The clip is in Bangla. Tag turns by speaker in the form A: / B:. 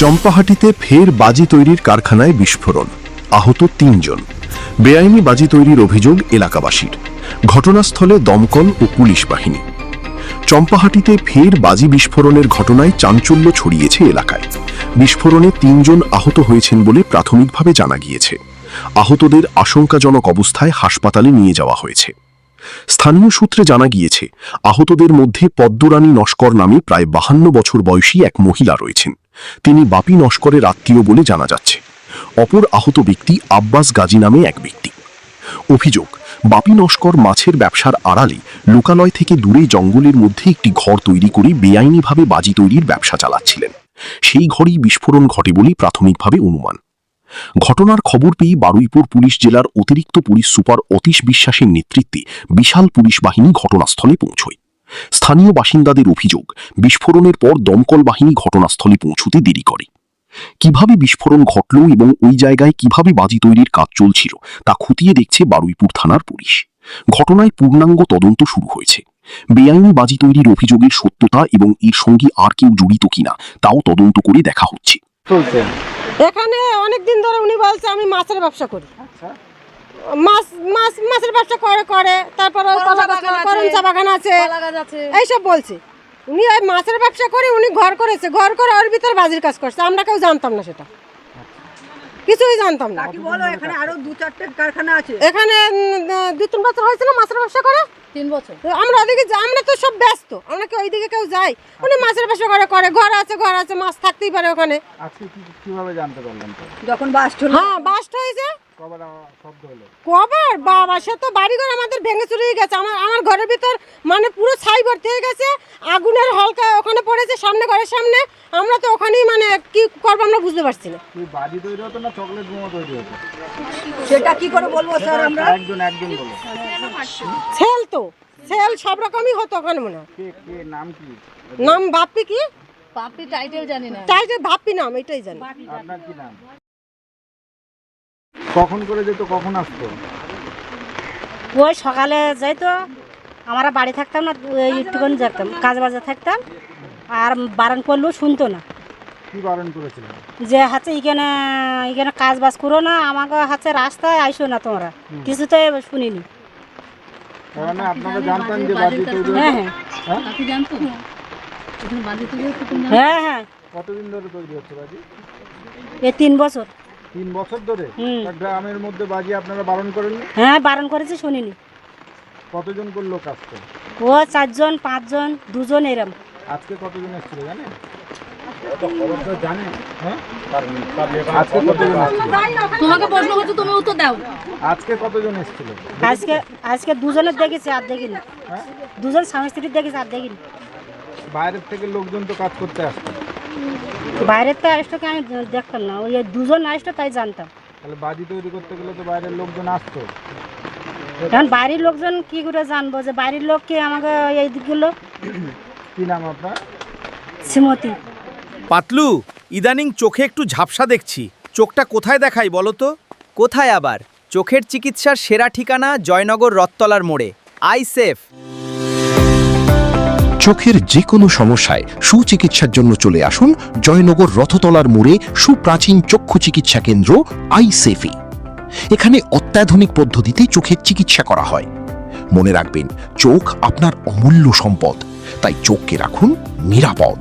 A: চম্পাহাটিতে ফের বাজি তৈরির কারখানায় বিস্ফোরণ, আহত ৩ জন। বেআইনি বাজি তৈরির অভিযোগ এলাকাবাসীর। ঘটনাস্থলে দমকল ও পুলিশ বাহিনী। চম্পাহাটিতে ফের বাজি বিস্ফোরণের ঘটনায় চাঞ্চল্য ছড়িয়েছে এলাকায়। বিস্ফোরণে ৩ জন আহত হয়েছেন বলে প্রাথমিকভাবে জানা গিয়েছে। আহতদের আশঙ্কাজনক অবস্থায় হাসপাতালে নিয়ে যাওয়া হয়েছে। স্থানীয় সূত্রে জানা গিয়েছে, আহতদের মধ্যে পদ্মরানী নস্কর নামে প্রায় 52 বছর বয়সী এক মহিলা রয়েছেন। তিনি বাপি নস্করের আত্মীয় বলে জানা যাচ্ছে। অপর আহত ব্যক্তি আব্বাস গাজী নামে এক ব্যক্তি। অভিযোগ, বাপি নস্কর মাছের ব্যবসার আড়ালে লোকালয় থেকে দূরে জঙ্গলের মধ্যে একটি ঘর তৈরি করে বেআইনিভাবে বাজি তৈরির ব্যবসা চালাচ্ছিলেন। সেই ঘরেই বিস্ফোরণ ঘটে বলেই প্রাথমিকভাবে অনুমান। ঘটনার খবর পেয়ে বারুইপুর পুলিশ জেলার অতিরিক্ত পুলিশ সুপার অতীশ বিশ্বাসের নেতৃত্বে বিশাল পুলিশ বাহিনী ঘটনাস্থলে পৌঁছয়। স্থানীয় বাসিন্দাদের অভিযোগ, বিস্ফোরণের পর দমকল বাহিনী ঘটনাস্থলে পৌঁছতে দেরি করে। কিভাবে বিস্ফোরণ ঘটল এবং ওই জায়গায় কিভাবে বাজি তৈরির কাজ চলছিল তা খতিয়ে দেখছে বারুইপুর থানার পুলিশ। ঘটনায় পূর্ণাঙ্গ তদন্ত শুরু হয়েছে। বেআইনি বাজি তৈরির অভিযোগের সত্যতা এবং এর সঙ্গে আর কেউ জড়িত কিনা তাও তদন্ত করে দেখা হচ্ছে।
B: এখানে অনেক দিন ধরে উনি বলছে আমি মাছের ব্যবসা করি। মাছের ব্যবসা করে তারপর করমচা বাগান আছে এইসব বলছে। উনি ওই মাছের ব্যবসা করে উনি ঘর করেছে, ঘর করে ওর ভিতরে বাজির কাজ করছে। আমরা কেউ জানতাম না, সেটা কিছুই জানতাম না।
C: এখানে আরো 2-4টে কারখানা আছে।
B: এখানে 2-3 বছর হয়েছিল মাছের ব্যবসা করে।
C: 3 বছর
B: আমরা ওদিকে আমরা তো সব ব্যস্ত, আমরা কি ওইদিকে কেউ যাই? উনি মাছের ব্যবসা করে ঘর আছে মাছ থাকতেই পারে ওখানে।
D: আজকে কিভাবে জানতে পারলেন?
C: যখন বাস্ট হলো।
B: হ্যাঁ, বাস্ট হয়েছে।
D: কবার শব্দ হলো?
B: কবার বাবা, সে তো বাড়িঘর আমাদের ভেঙে চুরে গেছে। আমার ঘরের ভিতর মানে পুরো ছাই ভর্তি হয়ে গেছে। আগুনের হলকা ওখানে পড়েছে সামনে, ঘরের সামনে। আমরা তো ওখানেই মানে কি করবো আমরা বুঝতে পারছি না।
D: কি বাজি তৈরি হতো না চকলেট বোমা তৈরি হতো?
C: সেটা কি করে বলবো স্যার? আমরা
D: একজন বলো।
B: ছেল তো ছেল সব রকমই হতো ওখানে মনে হয়।
D: কে নাম কি?
B: নাম বাপ্পি। কি
C: বাপ্পি টাইটেল জানি না।
B: টাইটেল বাপ্পি নাম, এটাই জানি।
D: আপনার কি নাম? কখন করে যেত, কখন আসতো?
E: ওই সকালে যাইতো, আমরা বাড়ি থাকতাম না, একটুখানি যেতাম, কাজ বাজে থাকতাম। আর বারণ করলেও শুনতো না।
D: কি বারণ করেছিলেন?
E: যে হচ্ছে এখানে কাজ বাজ করো না, আমাকে হচ্ছে রাস্তায় আইসো না তোমরা, কিছুতেই শুনিনি।
D: মানে আপনারা জানতেন যে বাজি তৈরি?
E: হ্যাঁ হ্যাঁ হ্যাঁ হ্যাঁ।
D: কতদিন ধরে তৈরি হচ্ছে বাজি?
E: এই 3 বছর।
D: 3 বছর ধরে? গ্রামের মধ্যে বাজি আপনারা বারণ করেন?
E: হ্যাঁ, বারণ করেছি, শুনিনি।
D: কতজন করলো কাজটা?
E: ও 4 জন 5 জন 2 জন এরম।
D: আজকে কতজন এসেছিল জানেন? হ্যাঁ, আজকে কতজন এসেছিল?
C: তোমাকে প্রশ্ন করতে তুমি উত্তর দাও।
D: আজকে কতজন এসেছিল?
E: আজকে 2 জনের দেখেছি, আর দেখিনি।
D: হ্যাঁ,
E: 2 জন স্বামী স্ত্রীর দেখেছি, আর দেখিনি।
D: বাইরের থেকে লোকজন তো কাজ করতে আসতো।
E: বাইরের তো আসতো আমি দেখতাম না, ওই 2 জন আসতো তাই জানতাম।
D: তাহলে বাজি তৈরি করতে গেলে তো বাইরের লোকজন আসতো।
E: এখন বাড়ির লোকজন কি করে জানবো যে বাড়ির লোক কে আমাকে এই দিকগুলো?
D: কি নাম আপনার?
E: শ্রীমতী।
F: পাতলু, ইদানিং চোখে একটু ঝাপসা দেখছি। চোখটা কোথায় দেখাই বলো তো?
G: কোথায় আবার? চোখের চিকিৎসার সেরা ঠিকানা জয়নগর রথতলার মোড়ে। I safe.
A: চোখের যে কোনো সমস্যায় সুচিকিৎসার জন্য চলে আসুন জয়নগর রথতলার মোড়ে সুপ্রাচীন চক্ষু চিকিৎসা কেন্দ্র আই সেফি। এখানে অত্যাধুনিক পদ্ধতিতে চোখের চিকিৎসা করা হয়। মনে রাখবেন, চোখ আপনার অমূল্য সম্পদ, তাই চোখকে রাখুন নিরাপদ।